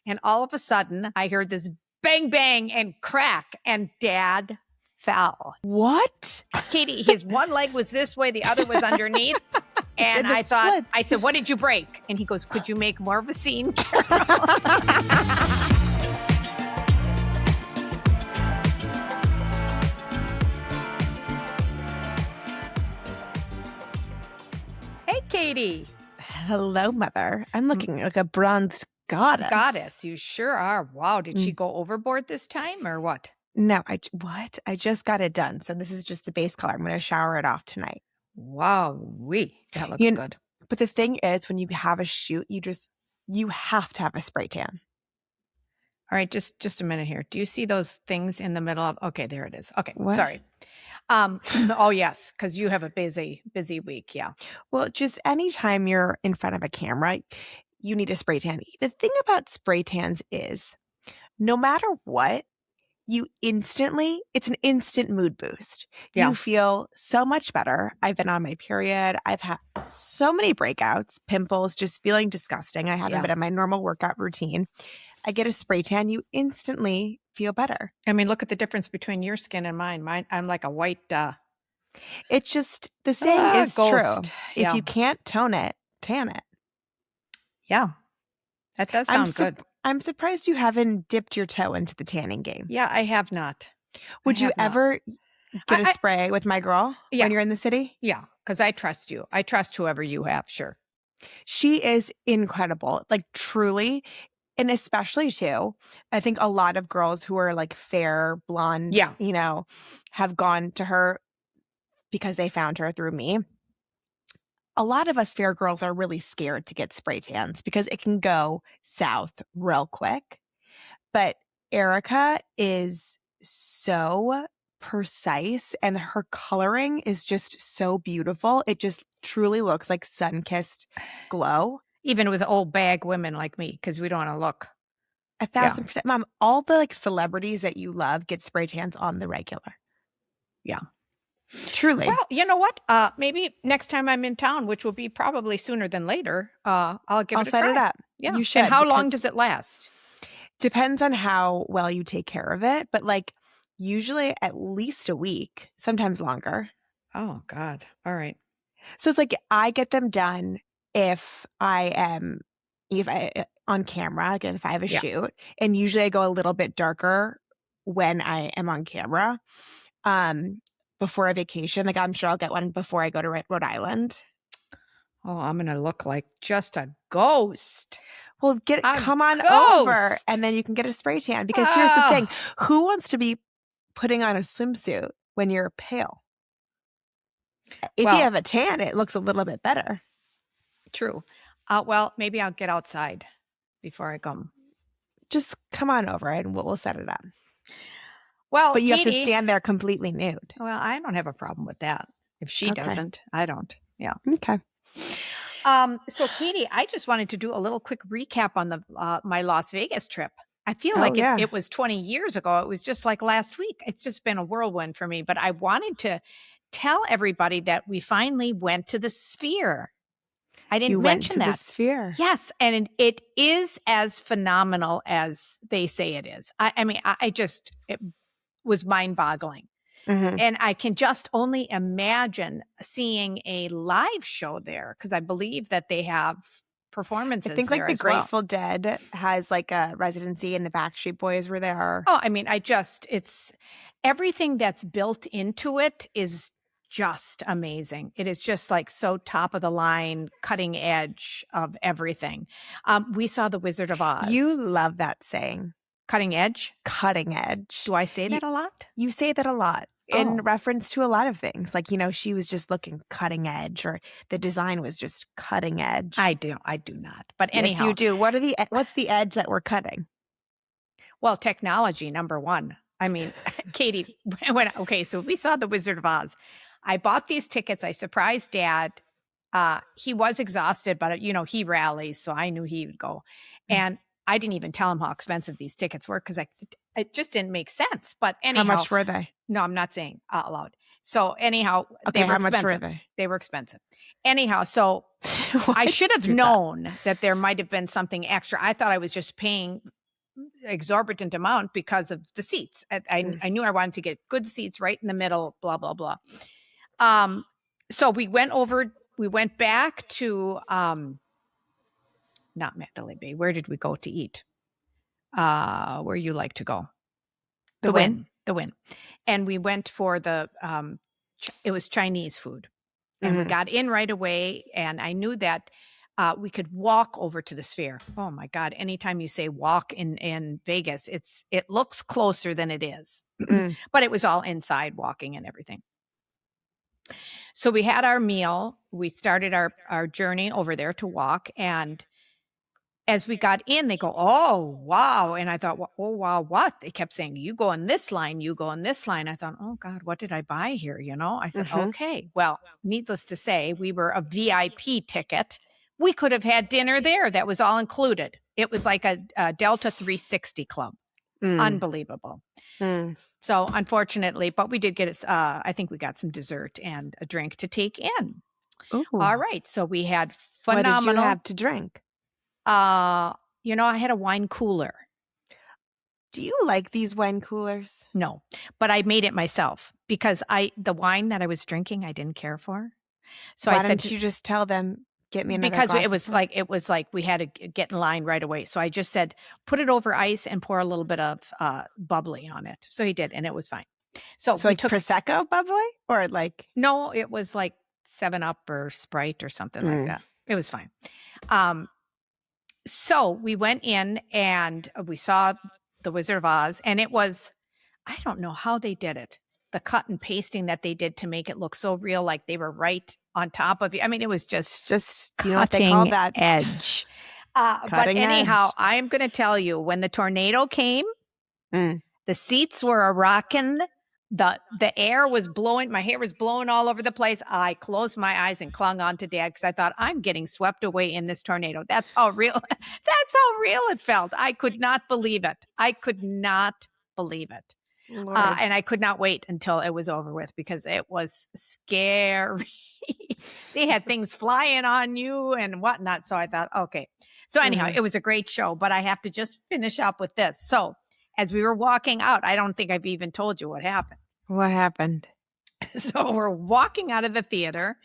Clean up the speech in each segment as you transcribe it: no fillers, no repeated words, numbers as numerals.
And all of a sudden, I heard this bang, bang, and crack, and Dad fell. What? Katie, his one leg was this way, the other was underneath. And I said, what did you break? And he goes, could you make more of a scene, Carol? Hey, Katie. Hello, Mother. I'm looking like a bronzed goddess. Goddess, you sure are. Wow, did she go overboard this time or what? No, I just got it done. So this is just the base color. I'm going to shower it off tonight. Wow, that looks good. But the thing is, when you have a shoot, you have to have a spray tan. All right, just a minute here. Do you see those things in the middle of? Okay, there it is. Okay, what? Sorry. Oh yes, because you have a busy week. Yeah. Well, just anytime you're in front of a camera, you need a spray tan. The thing about spray tans is, no matter what, it's an instant mood boost. Yeah. You feel so much better. I've been on my period. I've had so many breakouts, pimples, just feeling disgusting. I haven't been in my normal workout routine. I get a spray tan, you instantly feel better. I mean, look at the difference between your skin and mine. I'm like a white. It's just, the saying is ghost. true. Yeah. If you can't tone it, tan it. Yeah, that does sound good. I'm surprised you haven't dipped your toe into the tanning game. Yeah, I have not. Would you ever get a spray with my girl when you're in the city? Yeah, because I trust you. I trust whoever you have, sure. She is incredible, like truly. And especially too, I think a lot of girls who are like fair, blonde, have gone to her because they found her through me. A lot of us fair girls are really scared to get spray tans because it can go south real quick. But Erica is so precise and her coloring is just so beautiful. It just truly looks like sun-kissed glow. Even with old bag women like me, because we don't want to look. 1,000%. Mom, all the like celebrities that you love get spray tans on the regular. Yeah. Truly. Well, you know what? Maybe next time I'm in town, which will be probably sooner than later, I'll set it up. Yeah. You should. And how long does it last? Depends on how well you take care of it, but like usually at least a week, sometimes longer. Oh, God. All right. So it's like I get them done if I on camera, like if I have a shoot, and usually I go a little bit darker when I am on camera. Before a vacation, like I'm sure I'll get one before I go to Rhode Island. Oh, I'm gonna look like just a ghost. Well, come on over, and then you can get a spray tan. Because here's the thing: who wants to be putting on a swimsuit when you're pale? If you have a tan, it looks a little bit better. True. Well, maybe I'll get outside before I come. Just come on over, and we'll set it up. Well, but you Katie, have to stand there completely nude. Well, I don't have a problem with that. If she doesn't, I don't. Yeah. Okay. So, Katie, I just wanted to do a little quick recap on my Las Vegas trip. I feel like it was 20 years ago. It was just like last week. It's just been a whirlwind for me. But I wanted to tell everybody that we finally went to the Sphere. I didn't mention that. The Sphere. Yes. And it is as phenomenal as they say it is. I mean, it was mind-boggling. Mm-hmm. And I can just only imagine seeing a live show there because I believe that they have performances. I think like there the as well. Grateful Dead has like a residency and the Backstreet Boys were there. Oh, I mean, it's everything that's built into it is just amazing. It is just like so top of the line, cutting edge of everything. We saw The Wizard of Oz. You love that saying. Cutting edge? Cutting edge. Do I say that a lot? You say that a lot in reference to a lot of things. Like, she was just looking cutting edge or the design was just cutting edge. I do not. But anyhow. Yes, you do. What's the edge that we're cutting? Well, technology, number one. I mean, Katie, so we saw The Wizard of Oz. I bought these tickets. I surprised Dad. He was exhausted, but he rallies, so I knew he would go. And I didn't even tell him how expensive these tickets were because it just didn't make sense. But anyhow, how much were they? No, I'm not saying out loud. So anyhow, okay, they were how expensive. much were they? They were expensive. Anyhow, so I should have known that there might have been something extra. I thought I was just paying exorbitant amount because of the seats. I knew I wanted to get good seats right in the middle, blah, blah, blah. So we went back to, not Mandalay Bay. Where did we go to eat? Where you like to go? The Wynn. The Wynn. And we went for it was Chinese food. And we got in right away. And I knew that we could walk over to the Sphere. Oh my God. Anytime you say walk in Vegas, it looks closer than it is. But it was all inside walking and everything. So we had our meal. We started our journey over there to walk. And as we got in, they go, oh, wow. And I thought, oh, wow, what? They kept saying, you go in this line, you go in this line. I thought, oh, God, what did I buy here? I said, okay. Well, needless to say, we were a VIP ticket. We could have had dinner there. That was all included. It was like a Delta 360 club. Unbelievable. So unfortunately, but we did get, I think we got some dessert and a drink to take in. Ooh. All right. So we had phenomenal. What did you have to drink? I had a wine cooler. Do you like these wine coolers? No, but I made it myself because the wine that I was drinking, I didn't care for. So why didn't you just tell them, get me another because glass it was like we had to get in line right away. So I just said, put it over ice and pour a little bit of bubbly on it. So he did, and it was fine. So we like Prosecco bubbly or like? No, it was like 7-Up or Sprite or something like that. It was fine. So we went in and we saw the Wizard of Oz, and it was, I don't know how they did it. The cut and pasting that they did to make it look so real, like they were right on top of you. I mean, it was just you know what they call that? Edge. But anyhow, I'm going to tell you, when the tornado came, the seats were a rocking. The air was blowing. My hair was blowing all over the place. I closed my eyes and clung on to Dad because I thought, I'm getting swept away in this tornado. That's how real it felt. I could not believe it. And I could not wait until it was over with because it was scary. They had things flying on you and whatnot. So I thought, okay. So anyhow, it was a great show, but I have to just finish up with this. So as we were walking out, I don't think I've even told you what happened. What happened? So we're walking out of the theater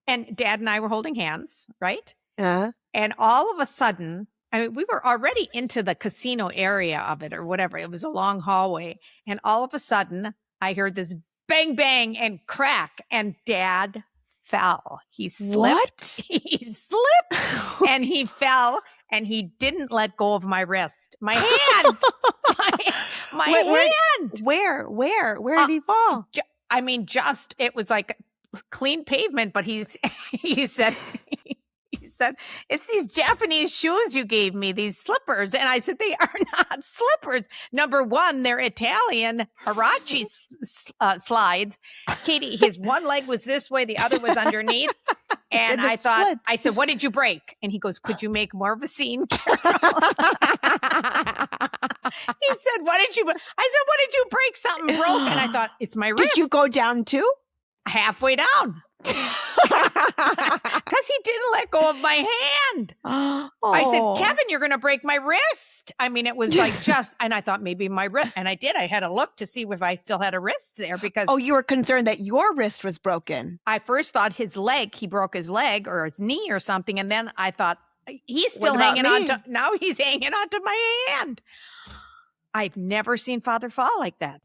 and Dad and I were holding hands, right? And all of a sudden, I mean, we were already into the casino area of it or whatever. It was a long hallway. And all of a sudden, I heard this bang, bang and crack. And Dad fell. He slipped. What? He slipped and he fell. And he didn't let go of my wrist. My hand. my hand. Where did he fall? I mean, it was like clean pavement, but he said, it's these Japanese shoes you gave me, these slippers. And I said, they are not slippers. Number one, they're Italian Hirachi slides. Katie, his one leg was this way, the other was underneath. And I said, what did you break? And he goes, could you make more of a scene, Carol? He said, what did you break? Something broke. And I thought, it's my wrist. Did you go down too? Halfway down. Because he didn't let go of my hand. I said, Kevin, you're going to break my wrist. I mean, it was like and I thought maybe my wrist. And I did. I had a look to see if I still had a wrist there because. Oh, you were concerned that your wrist was broken. I first thought he broke his leg or his knee or something. And then I thought, he's still hanging on to, now he's hanging on to my hand. I've never seen Father fall like that.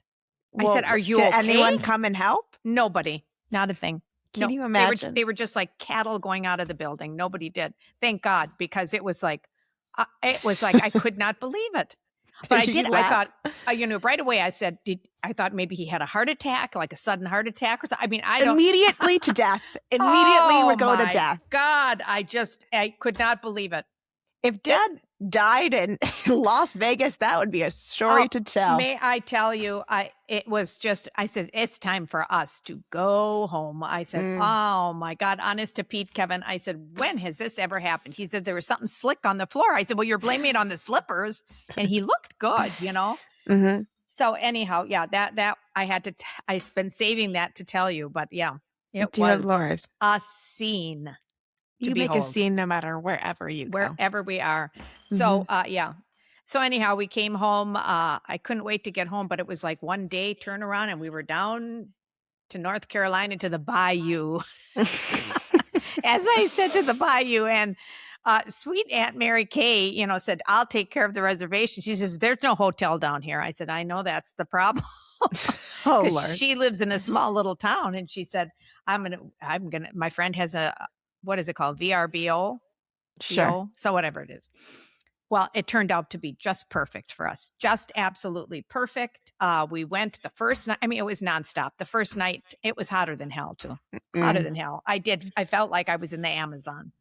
Well, I said, are you okay? Did anyone come and help? Nobody. Not a thing. Can you imagine? They were just like cattle going out of the building. Nobody did. Thank God, because it was like I could not believe it. But I did. I thought, right away. I said, I thought maybe he had a heart attack, like a sudden heart attack or something. I mean, I don't immediately to death. Immediately would go to death. God, I could not believe it. If Dad died in Las Vegas, that would be a story to tell. May I tell you, I said, it's time for us to go home. I said, oh my God, honest to Pete, Kevin. I said, when has this ever happened? He said, there was something slick on the floor. I said, well, you're blaming it on the slippers. And he looked good, So anyhow, yeah, that I had to, I've been saving that to tell you, but yeah, it was Lord. A scene. You make a scene no matter wherever you go. Wherever we are. So, yeah. So anyhow, we came home. I couldn't wait to get home, but it was like one day turnaround, and we were down to North Carolina to the bayou. As I said, to the bayou, and sweet Aunt Mary Kay, said, "I'll take care of the reservation." She says, "There's no hotel down here." I said, "I know that's the problem." Oh, Because Lord. she lives in a small little town, and she said, my friend has what is it called? VRBO? Sure. BO? So whatever it is. Well, it turned out to be just perfect for us. Just absolutely perfect. We went the first night. I mean, it was nonstop. The first night, it was hotter than hell, too. Hotter than hell. I felt like I was in the Amazon.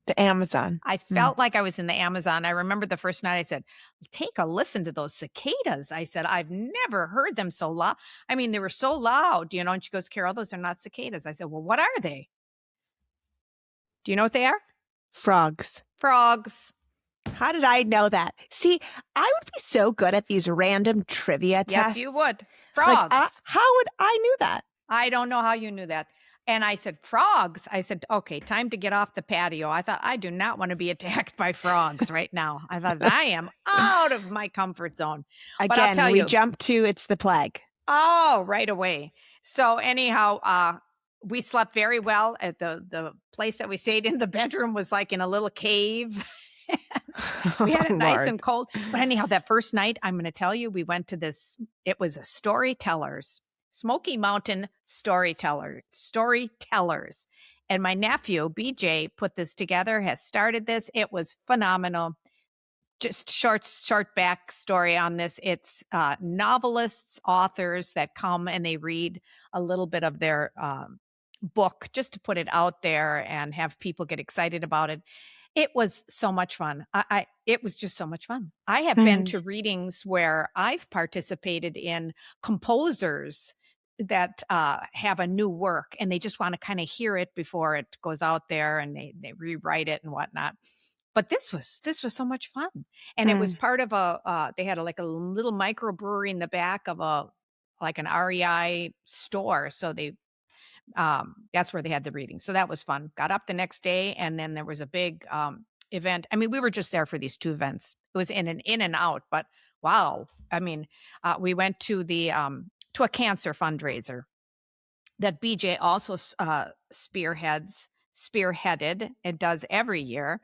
The Amazon. I felt like I was in the Amazon. I remember the first night I said, "Take a listen to those cicadas." I said, "I've never heard them so loud." I mean, they were so loud, and she goes, "Carol, those are not cicadas." I said, "Well, what are they?" Do you know what they are? Frogs. Frogs. How did I know that? See, I would be so good at these random trivia tests. Yes, you would. Frogs. Like, how would I knew that? I don't know how you knew that. And I said, "Frogs." I said, "Okay, time to get off the patio." I thought, I do not want to be attacked by frogs right now. I thought, I am out of my comfort zone. But I'll tell Again, we you, jump to it's the plague. Oh, right away. So anyhow, we slept very well at the place that we stayed in. The bedroom was like in a little cave. We had it nice and cold. But anyhow, that first night, I'm going to tell you, we went to this. It was a storytellers, Smoky Mountain storytellers. And my nephew, BJ, put this together, has started this. It was phenomenal. Just short backstory on this. It's novelists, authors that come and they read a little bit of their book just to put it out there and have people get excited about it. It was so much fun. It was just so much fun. I have been to readings where I've participated in composers that have a new work and they just want to kind of hear it before it goes out there, and they rewrite it and whatnot. But this was so much fun. And it was part of they had like a little microbrewery in the back of like an REI store. So that's where they had the reading. So that was fun. Got up the next day, and then there was a big event. I mean, we were just there for these two events. It was in and out, but wow. I mean, we went to to a cancer fundraiser that BJ also spearheaded and does every year.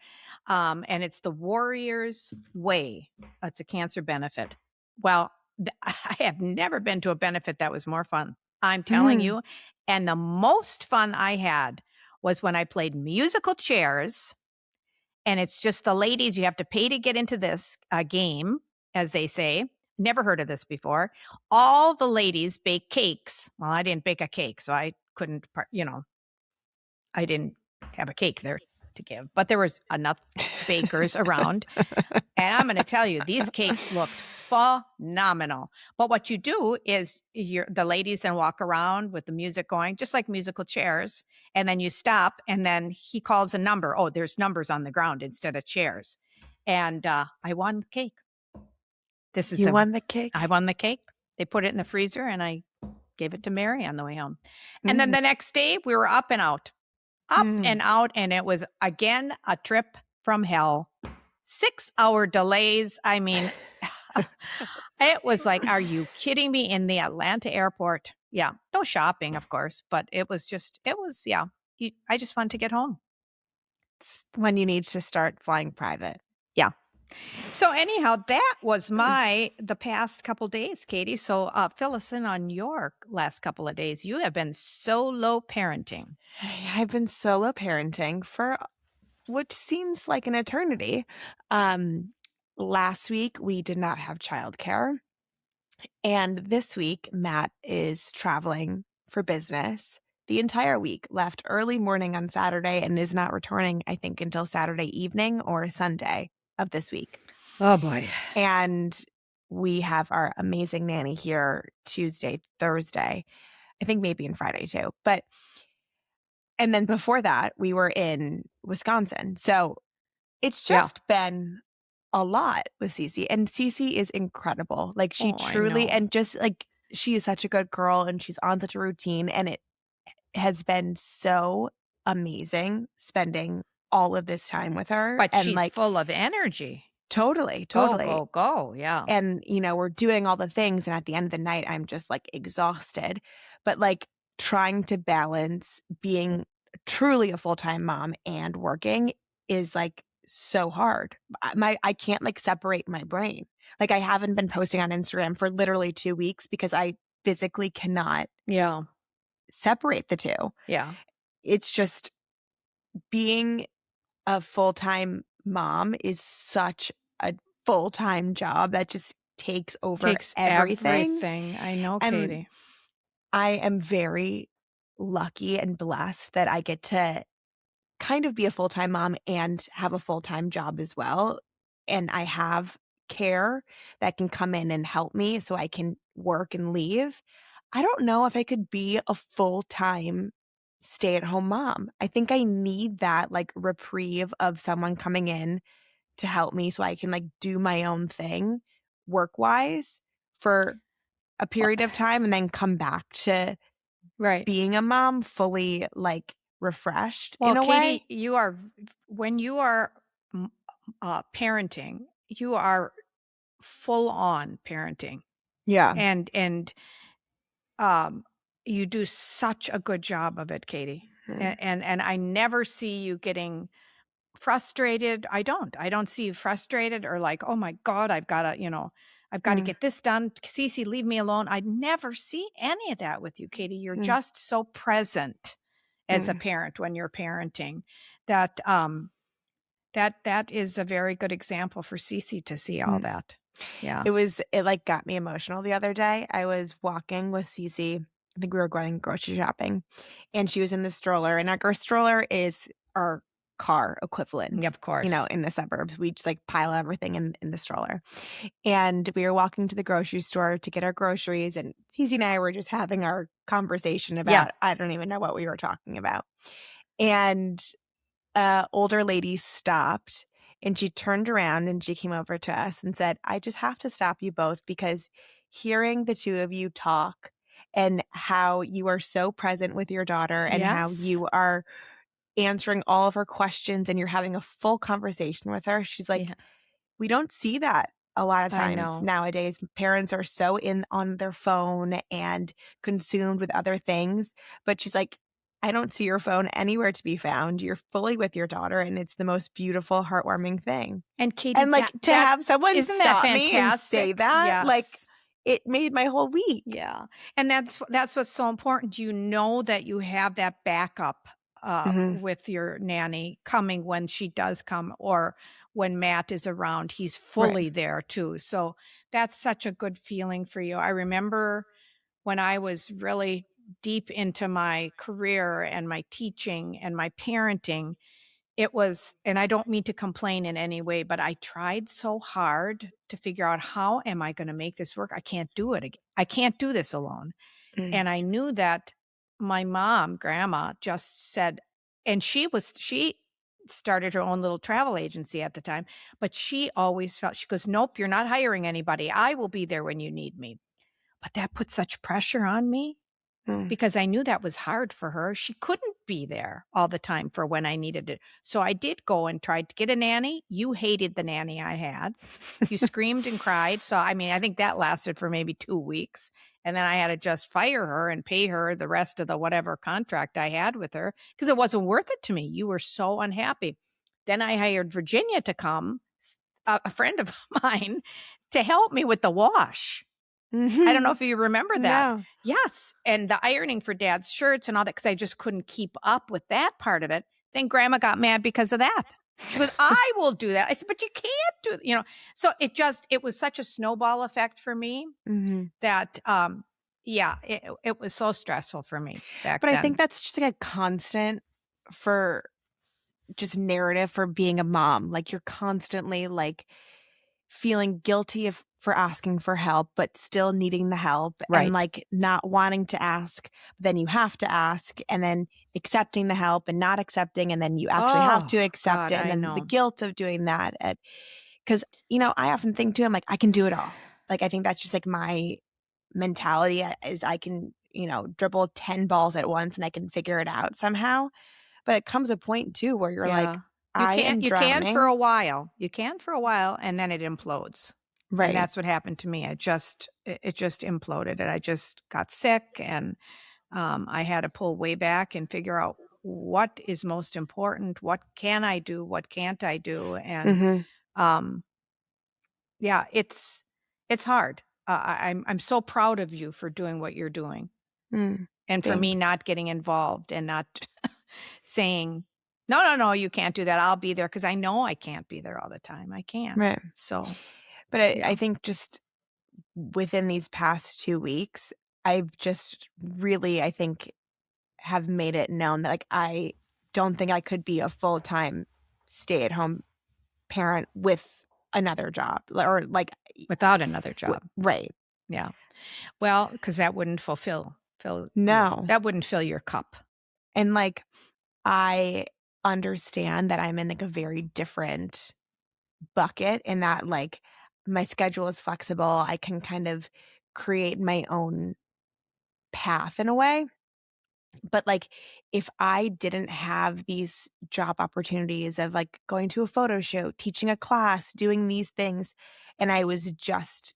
And it's the Warrior's Way. It's a cancer benefit. Well, I have never been to a benefit that was more fun. I'm telling you. And the most fun I had was when I played musical chairs. And it's just the ladies, you have to pay to get into this game, as they say. Never heard of this before. All the ladies bake cakes. Well, I didn't bake a cake, so I couldn't, I didn't have a cake there to give, but there was enough bakers around. And I'm going to tell you, these cakes looked phenomenal. But what you do is the ladies then walk around with the music going, just like musical chairs. And then you stop, and then he calls a number. Oh, there's numbers on the ground instead of chairs. And I won the cake. You won the cake? I won the cake. They put it in the freezer, and I gave it to Mary on the way home. And then the next day, we were up and out. And out, and it was again a trip from hell. 6-hour delays. I mean, it was like, are you kidding me? In the Atlanta airport. Yeah, no shopping, of course, but I just wanted to get home. It's when you need to start flying private. Yeah. So anyhow, that was the past couple days, Katie. So fill us in on your last couple of days. You have been solo parenting. I've been solo parenting for which seems like an eternity. Last week, we did not have childcare. And this week, Matt is traveling for business the entire week, left early morning on Saturday, and is not returning, I think, until Saturday evening or Sunday of this week. Oh, boy. And we have our amazing nanny here Tuesday, Thursday, I think maybe on Friday too. And then before that, we were in Wisconsin. So it's just been a lot with Cece. And Cece is incredible. Like she truly, and just like she is such a good girl, and she's on such a routine. And it has been so amazing spending all of this time with her. But she's full of energy. Totally, Go, totally. go, go. Yeah. And, we're doing all the things, and at the end of the night, I'm just, like, exhausted. But, like, trying to balance being truly a full-time mom and working is, like, so hard. I can't, like, separate my brain. Like, I haven't been posting on Instagram for literally 2 weeks because I physically cannot Yeah. separate the 2. Yeah. It's just being a full-time mom is such a full-time job that just takes over Takes everything. everything. I know, And Katie. I am very lucky and blessed that I get to kind of be a full-time mom and have a full-time job as well. And I have care that can come in and help me so I can work and leave. I don't know if I could be a full-time stay-at-home mom. I think I need that, like, reprieve of someone coming in to help me so I can, like, do my own thing work-wise for a Well, period of time and then come back to right. being a mom fully, like, refreshed in Well, a way. Katie, when you are parenting, you are full on parenting, Yeah. and um, you do such a good job of it, Katie. Mm, And I never see you getting frustrated. I don't see you frustrated or like, oh my God, I've got to mm, get this done. Cece, leave me alone. I never see any of that with you, Katie. You're mm, just so present as a mm, parent when you're parenting that that is a very good example for Cece to see all mm. that. Yeah. It, like, got me emotional the other day. I was walking with Cece. I think we were going grocery shopping, and she was in the stroller, and our stroller is our car Yeah, equivalent, of course. in the suburbs. We just, like, pile everything in the stroller. And we were walking to the grocery store to get our groceries, and Cece and I were just having our conversation Yeah. about I don't even know what we were talking about. And a older lady stopped, and she turned around and she came over to us and said, "I just have to stop you both because hearing the 2 of you talk and how you are so present with your daughter and how Yes. you are answering all of her questions and you're having a full conversation with her," she's like, Yeah, we don't see that a lot of I times know. nowadays. Parents are so in on their phone and consumed with other things. But she's like, I don't see your phone anywhere to be found. You're fully with your daughter, and it's the most beautiful, heartwarming thing. And Katie, And, like, to that have someone isn't that stop me and say fantastic? that, like, Yes. it made my whole week. Yeah. And that's what's so important. You know that you have that backup Mhm, with your nanny coming when she does come or when Matt is around, he's right. fully there too. So that's such a good feeling for you. I remember when I was really deep into my career and my teaching and my parenting, it was, and I don't mean to complain in any way, but I tried so hard to figure out how am I going to make this work? I can't do it. I can't do this alone. Mm, And I knew that my mom, grandma, just said, and she started her own little travel agency at the time, but she always felt, she goes, nope, you're not hiring anybody. I will be there when you need me. But that put such pressure on me mm. because I knew that was hard for her. She couldn't be there all the time for when I needed it. So I did go and tried to get a nanny. You hated the nanny I had. You screamed and cried. So, I mean, I think that lasted for maybe 2 weeks. And then I had to just fire her and pay her the rest of the whatever contract I had with her because it wasn't worth it to me. You were so unhappy. Then I hired Virginia to come, a friend of mine, to help me with the wash. I don't know Mhm. if you remember that. No. Yes, and the ironing for dad's shirts and all that because I just couldn't keep up with that part of it. Then grandma got mad because of that. She goes, "I will do that." I said, "But you can't do," So it was such a snowball effect for me Mhm. that yeah, it was so stressful for me back But I think then. that's just, like, a constant for just narrative for being a mom. Like, you're constantly, like, feeling guilty for asking for help, but still needing the help, and, Right. like, not wanting to ask, but then you have to ask, and then accepting the help and not accepting, and then you actually have Oh, to accept God, it, and I then the know. guilt of doing that. Because, I often think too, I'm like, I can do it all. Like, I think that's just, like, my mentality, is I can, dribble 10 balls at once and I can figure it out somehow. But it comes a point too where you're like, Yeah. I am You can for drowning. a while. You can for a while, and then it implodes. And Right. that's what happened to me. It just imploded, and I just got sick, and I had to pull way back and figure out what is most important, what can I do, what can't I do, and Mhm. um, yeah, it's hard. I'm so proud of you for doing what you're doing, Mm. and for me Thanks. not getting involved and not saying, "No, no, no, you can't do that. I'll be there," because I know I can't be there all the time. I can't. Right. So, But I yeah. think just within these past 2 weeks, I've just really, I think, have made it known that, like, I don't think I could be a full-time stay-at-home parent with another job, or, like, Without another job. right. Yeah. Well, because that wouldn't fill your No. that wouldn't fill your cup. And, like, I understand that I'm in, like, a very different bucket in that, like, my schedule is flexible. I can kind of create my own path in a way. But, like, if I didn't have these job opportunities of, like, going to a photo shoot, teaching a class, doing these things, and I was just,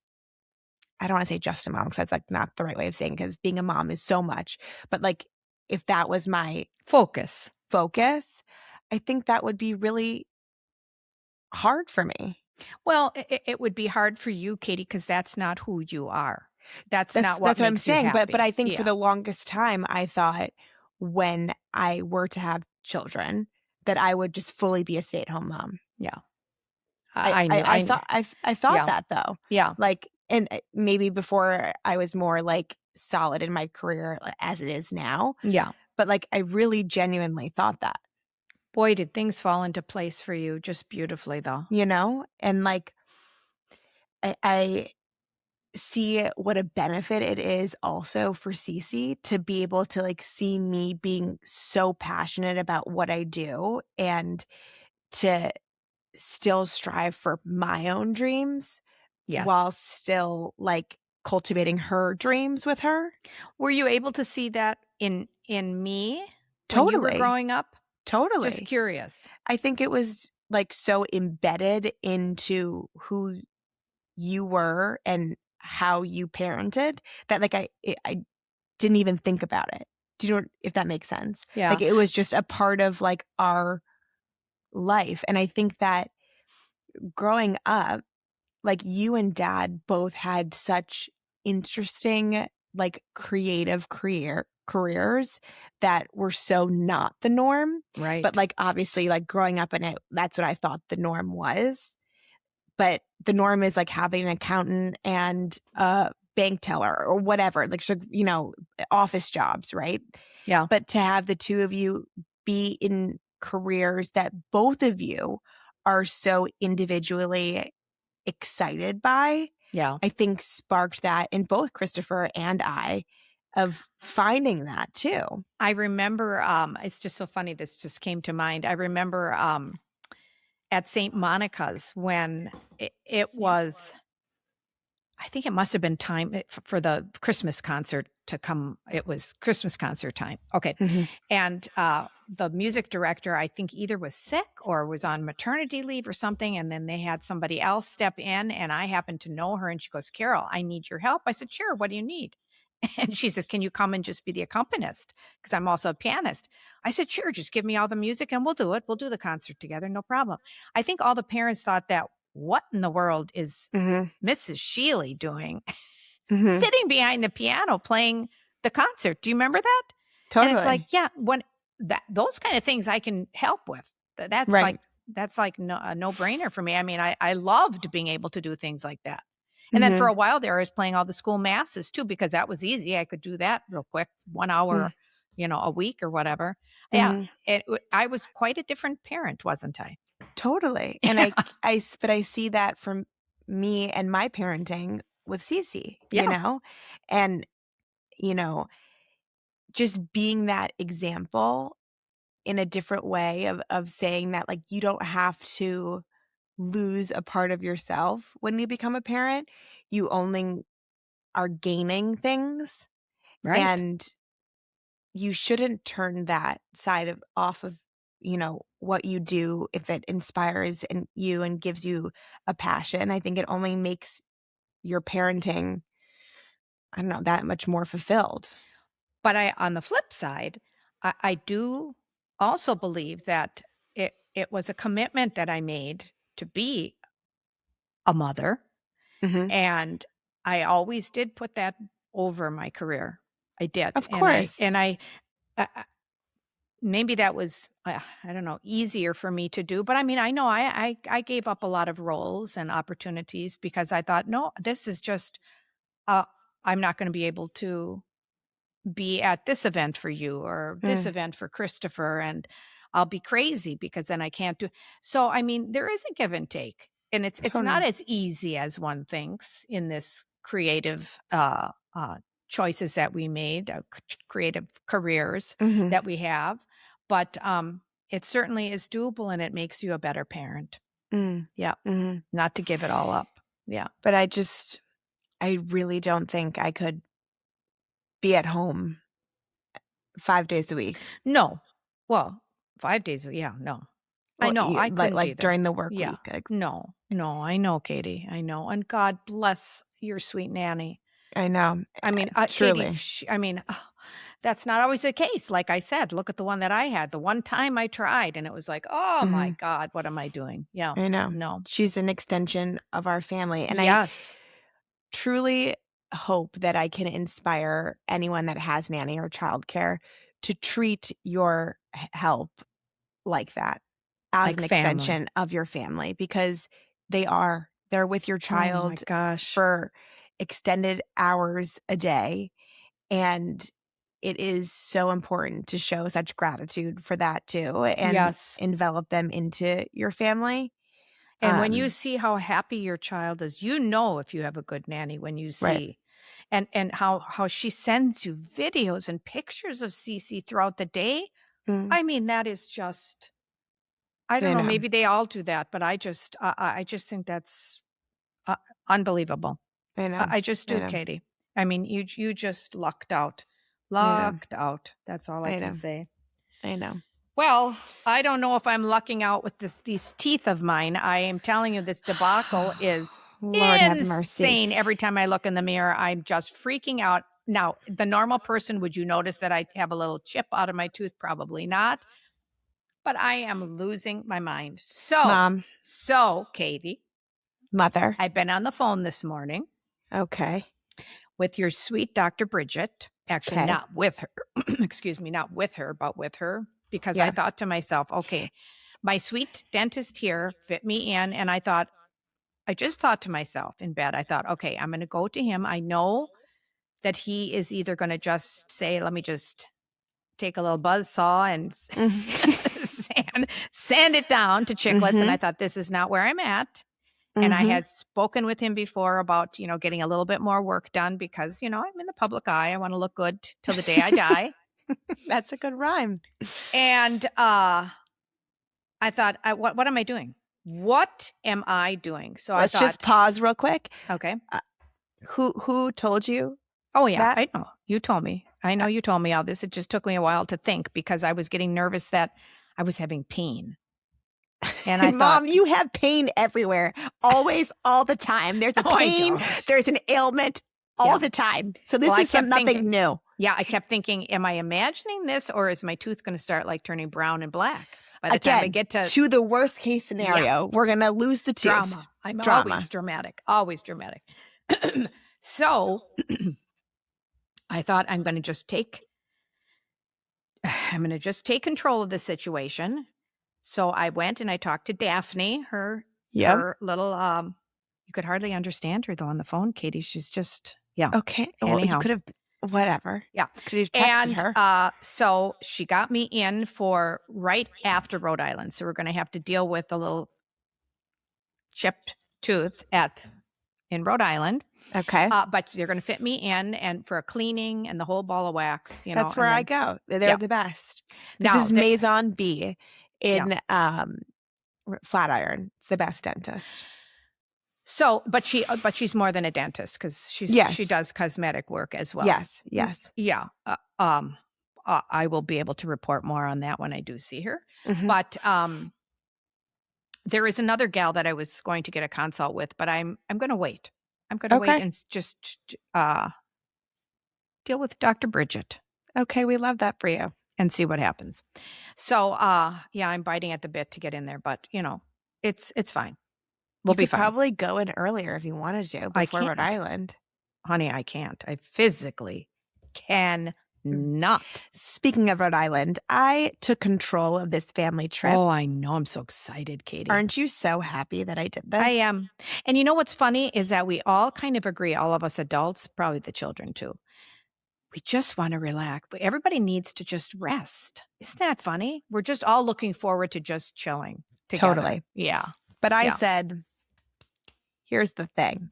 I don't wanna say just a mom, because that's, like, not the right way of saying, because being a mom is so much, but, like, if that was my Focus. focus, I think that would be really hard for me. Well, it would be hard for you, Katie, because that's not who you are. That's That's not what that's what I'm makes you saying, but happy. I think for Yeah, the longest time, I thought when I were to have children, that I would just fully be a stay-at-home mom. yeah. I I knew. thought I thought Yeah, that though. yeah, Like, and, maybe before I was more, like, solid in my career, as it is now, yeah. but, like, I really genuinely thought that, Boy, did things fall into place for you just beautifully, though. you know? And, like, I see what a benefit it is also for Cece to be able to, like, see me being so passionate about what I do, and to still strive for my own dreams Yes. while still, like, cultivating her dreams with her. Were you able to see that in me when you were Totally, growing up? Just totally. curious. I think it was, like, so embedded into who you were and how you parented that, like, I didn't even think about it. Do you know if that makes sense? Yeah. Like, it was just a part of, like, our life, and I think that growing up, like, you and dad both had such interesting, like, creative careers that were so not the norm, but, Right. like, obviously, like, growing up in it, that's what I thought the norm was. But the norm is, like, having an accountant and a bank teller or whatever, like, so, office jobs, right? Yeah. But to have the 2 of you be in careers that both of you are so individually excited by, Yeah. I think sparked that in both Christopher and I, of finding that too. I remember, it's just so funny, this just came to mind. I remember, at St. Monica's when it was, I think it must have been time for the Christmas concert to come. It was Christmas concert time. Okay. Mhm. And the music director, I think either was sick or was on maternity leave or something. And then they had somebody else step in, and I happened to know her. And she goes, "Carol, I need your help." I said, "Sure. What do you need?" And she says, "Can you come and just be the accompanist? Because I'm also a pianist." I said, "Sure. Just give me all the music and we'll do it. We'll do the concert together. No problem." I think all the parents thought that, what in the world is Mhm. Mrs. Shealy doing Mhm. sitting behind the piano playing the concert? Do you remember that? And it's like, Totally. yeah, when that those kind of things I can help with. Right. That's like a no-brainer for me. I mean, I loved being able to do things like that. And then for Mhm. a while there, I was playing all the school masses too, because that was easy. I could do that real quick, 1 hour, Mm. a week or whatever. Yeah, Mhm. I was quite a different parent, wasn't I? Totally. And Yeah, but I see that from me and my parenting with Cece, yeah, And, you know, just being that example in a different way of saying that, like, you don't have to lose a part of yourself when you become a parent. You only are gaining things, right. and you shouldn't turn that side of off of, what you do, if it inspires you and gives you a passion, I think it only makes your parenting, I don't know, that much more fulfilled. But on the flip side, I do also believe that it was a commitment that I made to be a mother. Mm-hmm. And I always did put that over my career. I did. Of course. And I maybe that was, I don't know, easier for me to do. But I mean, I know I gave up a lot of roles and opportunities because I thought, no, this is just, I'm not going to be able to be at this event for you or this event for Christopher. And I'll be crazy because then I can't do. So, I mean, there is a give and take. And it's not as easy as one thinks in this creative choices that we made, creative careers that we have. But it certainly is doable, and it makes you a better parent. Yeah. Not to give it all up. Yeah. But I really don't think I could be at home 5 days a week. No. Well, 5 days. Yeah. No. Well, I know. I couldn't like during the work week. Like, no. I know, Katie. I know. And God bless your sweet nanny. I know. I mean, truly. Katie, that's not always the case. Like I said, look at the one that I had. The one time I tried, and it was like, oh my God, what am I doing? Yeah. I know. No. She's an extension of our family. And yes. I truly hope that I can inspire anyone that has nanny or childcare to treat your help like that, as like an family. extension of your family, because they're with your child for extended hours a day. And it is so important to show such gratitude for that too, and envelop them into your family. And when you see how happy your child is, you know if you have a good nanny when you see, and how she sends you videos and pictures of Cece throughout the day. I mean, that is just, I don't know, maybe they all do that, but I just think that's unbelievable. I know. I just do, Katie. I mean, you just lucked out. That's all I can say. I know. Well, I don't know if I'm lucking out with these teeth of mine. I am telling you, this debacle is Lord insane. have mercy. Every time I look in the mirror, I'm just freaking out. Now, the normal person, would you notice that I have a little chip out of my tooth? Probably not. But I am losing my mind. So, Mom. So, Katie. Mother. I've been on the phone this morning. Okay. With your sweet Dr. Bridget. Actually, not with her. Excuse me, not with her, but with her. Because I thought to myself, okay, my sweet dentist here fit me in. And I just thought to myself in bed, I thought, okay, I'm going to go to him. I know that he is either going to just say, let me just take a little buzz saw and sand it down to chiclets. And I thought, this is not where I'm at. And I had spoken with him before about, getting a little bit more work done because, I'm in the public eye. I want to look good till the day I die. That's a good rhyme. And I thought, what am I doing? What am I doing? So let's just pause real quick. Okay. Who told you? Oh, yeah, I know. You told me. I know you told me all this. It just took me a while to think because I was getting nervous that I was having pain. And I thought, Mom, you have pain everywhere. Always, all the time. There's a pain. There's an ailment all the time. So this is nothing new. Yeah, I kept thinking, am I imagining this or is my tooth going to start like turning brown and black? By the time I get to the worst case scenario, we're going to lose the tooth. Drama. I'm always dramatic. Always dramatic. So I thought I'm going to just take control of the situation. So I went and I talked to Daphne, her little, you could hardly understand her though on the phone, Katie. She's just, Okay. Well, you could have, whatever. Yeah. Could have texted her. So she got me in for right after Rhode Island. So we're going to have to deal with a little chipped tooth in Rhode Island. Okay. But they're going to fit me in and for a cleaning and the whole ball of wax. That's where I go. They're the best. This is Maison B in Flatiron. It's the best dentist. So, but she's more than a dentist because she does cosmetic work as well. Yes. Yeah. I will be able to report more on that when I do see her. Mhm. But there is another gal that I was going to get a consult with, but I'm going to wait. I'm going to wait Okay. and just deal with Dr. Bridget Okay, we love that for you. and see what happens. So, yeah, I'm biting at the bit to get in there, but it's fine. We'll You be could fine. probably go in earlier if you wanted to I before Rhode can't. Island. Honey, I can't. I physically cannot. Speaking of Rhode Island, I took control of this family trip. Oh, I know. I'm so excited, Katy. Aren't you so happy that I did this? I am. And you know what's funny is that we all kind of agree, all of us adults, probably the children too. We just want to relax. But everybody needs to just rest. Isn't that funny? We're just all looking forward to just chilling together. Totally. Yeah. But I said, here's the thing.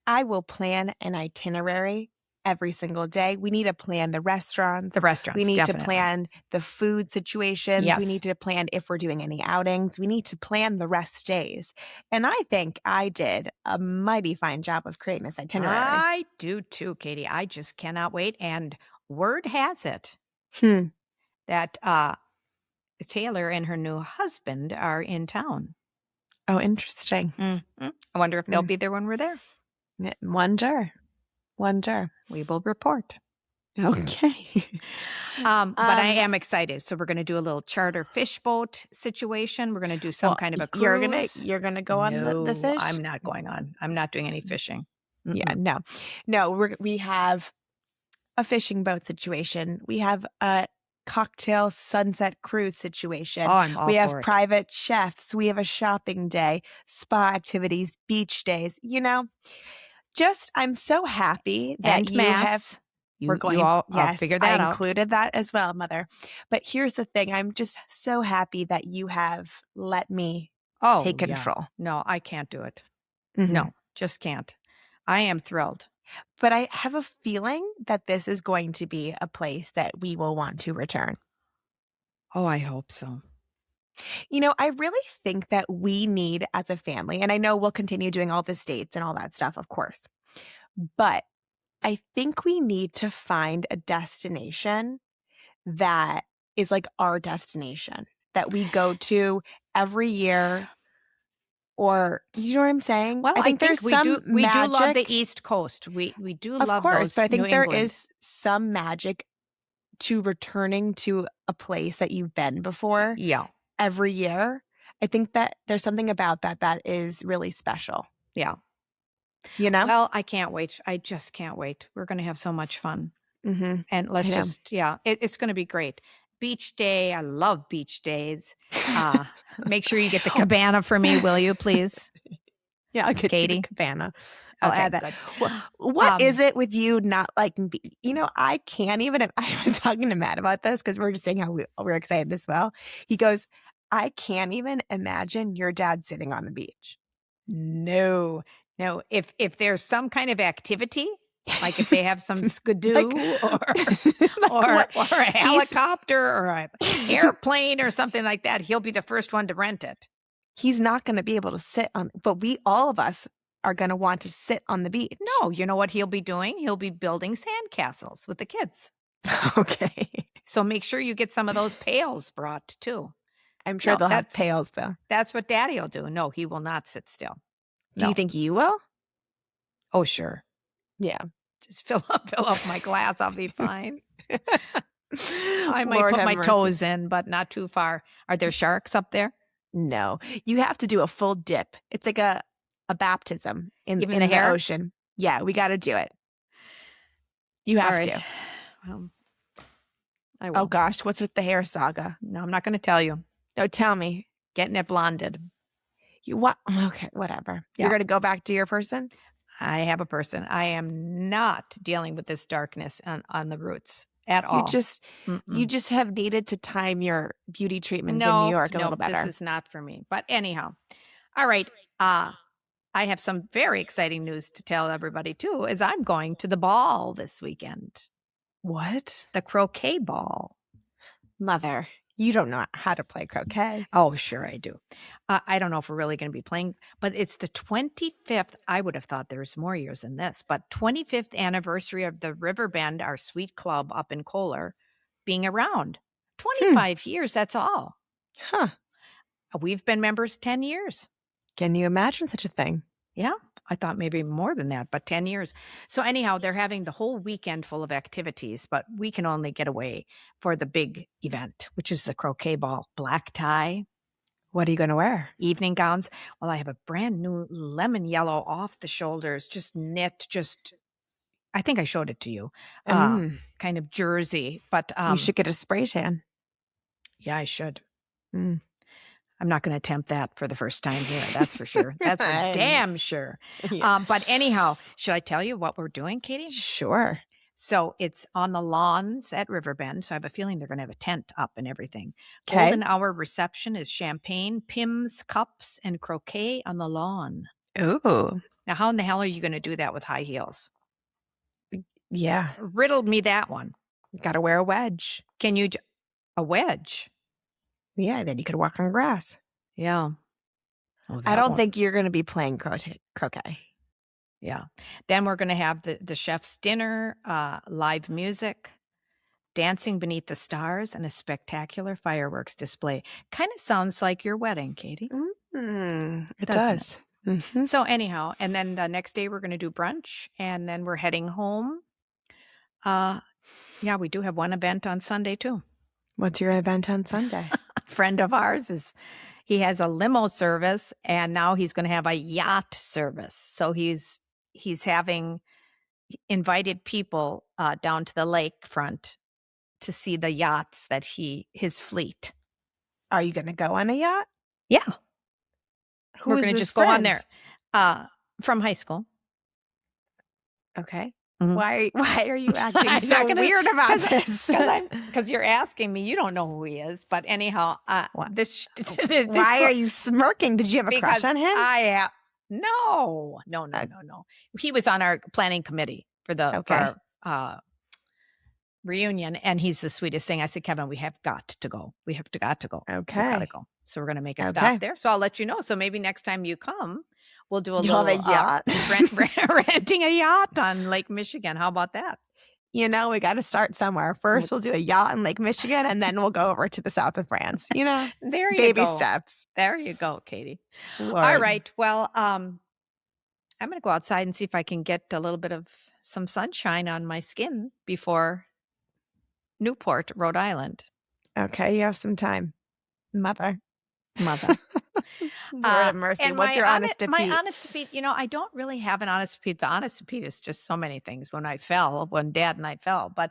I will plan an itinerary every single day. We need to plan the restaurants. We need to plan the food situations. Yes. We need to plan if we're doing any outings. We need to plan the rest days. And I think I did a mighty fine job of creating this itinerary. I do too, Katy. I just cannot wait. And word has it that Taylor and her new husband are in town. Oh, interesting. Mm-hmm. I wonder if they'll be there when we're there. Wonder. We will report. Okay. But I am excited. So we're going to do a little charter fish boat situation. We're going to do some kind of a cruise. You're gonna go on the fish? I'm not going on. I'm not doing any fishing. Yeah, no. We have a fishing boat situation. We have a cocktail sunset cruise situation. Oh, I'm all we have for it. private chefs. We have a shopping day, spa activities, beach days. I'm so happy that and you mass. have. We're going. I'll Yes, figure that I out. included that as well, Mother. But here's the thing: I'm just so happy that you have let me take control. Yeah. No, I can't do it. Mhm. No, just can't. I am thrilled. But I have a feeling that this is going to be a place that we will want to return. Oh, I hope so. I really think that we need as a family, and I know we'll continue doing all the states and all that stuff, of course, but I think we need to find a destination that is like our destination that we go to every year. Or, you know what I'm saying? Well, I think there's we some do magic. love the East Coast. We do love Of course, those but I think New there England. is some magic to returning to a place that you've been before. Yeah. Every year. I think that there's something about that is really special. Yeah. Well, I can't wait. I just can't wait. We're going to have so much fun. Mm-hmm. And let's it's going to be great. Beach day. I love beach days. Make sure you get the cabana for me, will you, please? Yeah, I'll get Katy. you the cabana. I'll add that. Good. What is it with you not liking beach? I can't even. I was talking to Matt about this because we're just saying how we're excited as well. He goes, I can't even imagine your dad sitting on the beach. No. If there's some kind of activity, like if they have some skidoo or a helicopter or an airplane or something like that, he'll be the first one to rent it. He's not going to be able to sit on, but all of us are going to want to sit on the beach. No, you know what he'll be doing? He'll be building sandcastles with the kids. Okay. So make sure you get some of those pails brought too. I'm sure they'll have pails though. That's what Daddy will do. No, he will not sit still. Do you think you will? Oh, sure. Yeah. Just fill up my glass. I'll be fine. I might Lord put my mercy. toes in, but not too far. Are there sharks up there? No. You have to do a full dip. It's like a baptism in the ocean. Yeah, we got to do it. You have to. Well, I will. Oh, gosh. What's with the hair saga? No, I'm not going to tell you. No, tell me. Getting it blonded. What? Okay, whatever. Yeah. You're going to go back to your person? I have a person. I am not dealing with this darkness on the roots at all. You just have needed to time your beauty treatments in New York a little better. This is not for me. But anyhow, all right. I have some very exciting news to tell everybody too, as I'm going to the ball this weekend. What? The croquet ball. Mother, you don't know how to play croquet. Oh, sure I do. I don't know if we're really going to be playing, but it's the 25th. I would have thought there's more years than this, but 25th anniversary of the Riverbend, our sweet club up in Kohler being around. 25 years, that's all. Huh. We've been members 10 years. Can you imagine such a thing? Yeah. I thought maybe more than that, but 10 years. So anyhow, they're having the whole weekend full of activities, but we can only get away for the big event, which is the croquet ball. Black tie. What are you going to wear? Evening gowns. Well, I have a brand new lemon yellow off the shoulders, just knit, I think I showed it to you. Kind of jersey, but you should get a spray tan. Yeah, I should. I'm not going to attempt that for the first time here. That's for sure. That's for damn sure. Yeah. But anyhow, should I tell you what we're doing, Katy? Sure. So it's on the lawns at Riverbend. So I have a feeling they're going to have a tent up and everything. Okay. Golden hour reception is champagne, pims, cups, and croquet on the lawn. Ooh. Now, how in the hell are you going to do that with high heels? Yeah. Riddled me that one. Got to wear a wedge. Can you... A wedge? Yeah, then you could walk on grass. Yeah. Oh, I don't think you're going to be playing croquet. Yeah. Then we're going to have the chef's dinner, live music, dancing beneath the stars, and a spectacular fireworks display. Kind of sounds like your wedding, Katy. It does. Mm-hmm. So anyhow, and then the next day we're going to do brunch, and then we're heading home. Yeah, we do have one event on Sunday too. What's your event on Sunday? A friend of ours he has a limo service, and now he's going to have a yacht service. So he's having invited people down to the lakefront to see the yachts that his fleet. Are you going to go on a yacht? Yeah. We're going to just go on there from high school. Okay. Mm-hmm. Why are you acting so weird about this? Because you're asking me. You don't know who he is. But anyhow, why are you smirking? Did you have a crush on him? No. He was on our planning committee for our reunion, and he's the sweetest thing. I said, Kevin, we have got to go. We have got to go. Okay. We got to go. So we're going to make a stop there. So I'll let you know. So maybe next time you come, we'll do a little yacht. Renting a yacht on Lake Michigan. How about that? We got to start somewhere. First, we'll do a yacht in Lake Michigan, and then we'll go over to the south of France. There you baby go. Steps. There you go, Katy. Lord. All right. Well, I'm going to go outside and see if I can get a little bit of some sunshine on my skin before Newport, Rhode Island. Okay, you have some time, mother. Lord have mercy. What's your honest to Pete? My honest to Pete, I don't really have an honest to Pete. The honest to Pete is just so many things. When Dad and I fell. But,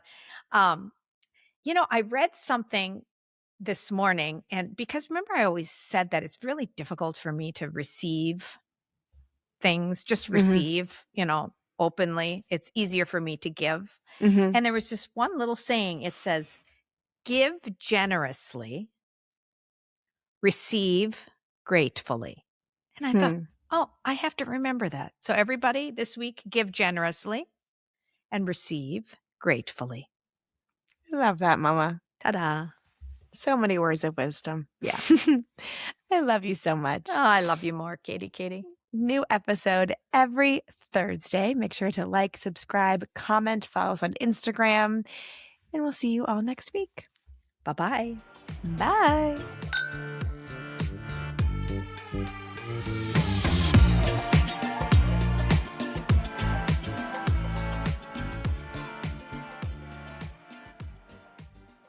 I read something this morning, and because remember I always said that it's really difficult for me to receive things, just receive, openly. It's easier for me to give. Mm-hmm. And there was just one little saying. It says, give generously, receive gratefully. And I thought, I have to remember that. So everybody this week, give generously and receive gratefully. I love that, Mama. Ta-da. So many words of wisdom. Yeah. I love you so much. Oh, I love you more, Katy. New episode every Thursday. Make sure to like, subscribe, comment, follow us on Instagram, and we'll see you all next week. Bye-bye. Bye.